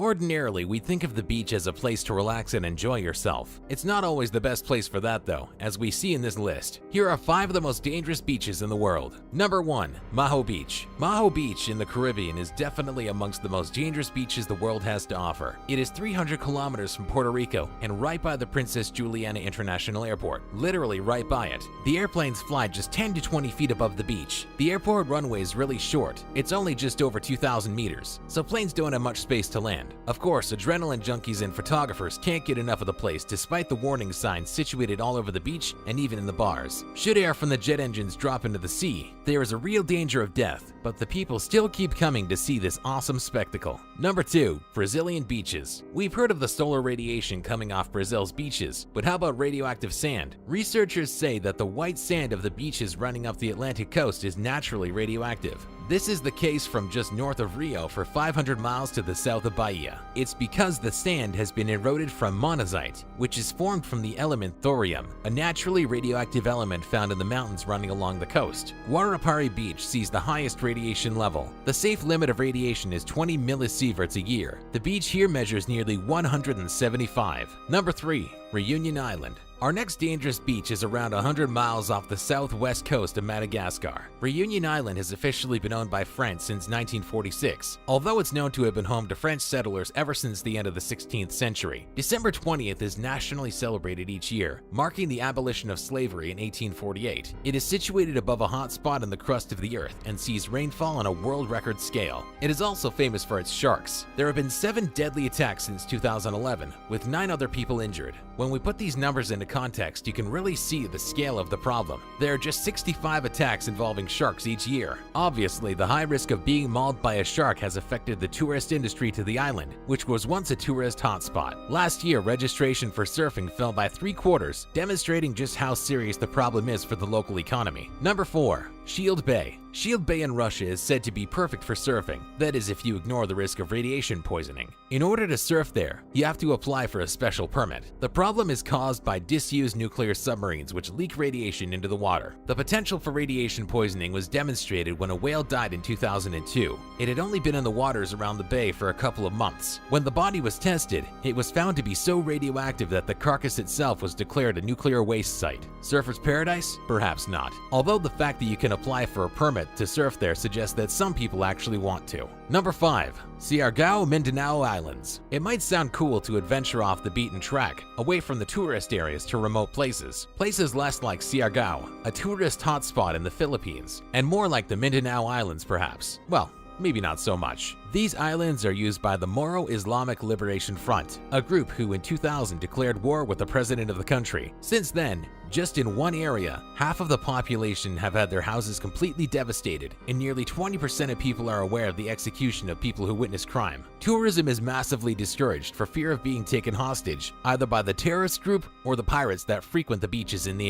Ordinarily, we think of the beach as a place to relax and enjoy yourself. It's not always the best place for that though, as we see in this list. Here are 5 of the most dangerous beaches in the world. Number 1. Mahou Beach. Mahou Beach in the Caribbean is definitely amongst the most dangerous beaches the world has to offer. It is 300 kilometers from Puerto Rico and right by the Princess Juliana International Airport, literally right by it. The airplanes fly just 10 to 20 feet above the beach. The airport runway is really short. It's only just over 2,000 meters, so planes don't have much space to land. Of course, adrenaline junkies and photographers can't get enough of the place despite the warning signs situated all over the beach and even in the bars. Should air from the jet engines drop into the sea, there is a real danger of death, but the people still keep coming to see this awesome spectacle. Number 2. Brazilian beaches. We've heard of the solar radiation coming off Brazil's beaches, but how about radioactive sand? Researchers say that the white sand of the beaches running up the Atlantic coast is naturally radioactive. This is the case from just north of Rio for 500 miles to the south of Bahia. It's because the sand has been eroded from monazite, which is formed from the element thorium, a naturally radioactive element found in the mountains running along the coast. Guarapari Beach sees the highest radiation level. The safe limit of radiation is 20 millisieverts a year. The beach here measures nearly 175. Number 3. Reunion Island. Our next dangerous beach is around 100 miles off the southwest coast of Madagascar. Reunion Island has officially been owned by France since 1946, although it's known to have been home to French settlers ever since the end of the 16th century. December 20th is nationally celebrated each year, marking the abolition of slavery in 1848. It is situated above a hot spot in the crust of the earth and sees rainfall on a world record scale. It is also famous for its sharks. There have been 7 deadly attacks since 2011, with 9 other people injured. When we put these numbers into context, you can really see the scale of the problem. There are just 65 attacks involving sharks each year. Obviously, the high risk of being mauled by a shark has affected the tourist industry to the island, which was once a tourist hotspot. Last year, registration for surfing fell by 3/4, demonstrating just how serious the problem is for the local economy. Number 4. Shield Bay. Shield Bay in Russia is said to be perfect for surfing, that is if you ignore the risk of radiation poisoning. In order to surf there, you have to apply for a special permit. The problem is caused by disused nuclear submarines which leak radiation into the water. The potential for radiation poisoning was demonstrated when a whale died in 2002. It had only been in the waters around the bay for a couple of months. When the body was tested, it was found to be so radioactive that the carcass itself was declared a nuclear waste site. Surfer's paradise? Perhaps not. Although the fact that you can apply for a permit to surf there suggests that some people actually want to. Number 5. Siargao, Mindanao Islands. It might sound cool to adventure off the beaten track, away from the tourist areas to remote places. Places less like Siargao, a tourist hotspot in the Philippines, and more like the Mindanao Islands perhaps. Well, maybe not so much. These islands are used by the Moro Islamic Liberation Front, a group who in 2000 declared war with the president of the country. Since then, just in one area, half of the population have had their houses completely devastated, and nearly 20% of people are aware of the execution of people who witness crime. Tourism is massively discouraged for fear of being taken hostage, either by the terrorist group or the pirates that frequent the beaches in the area.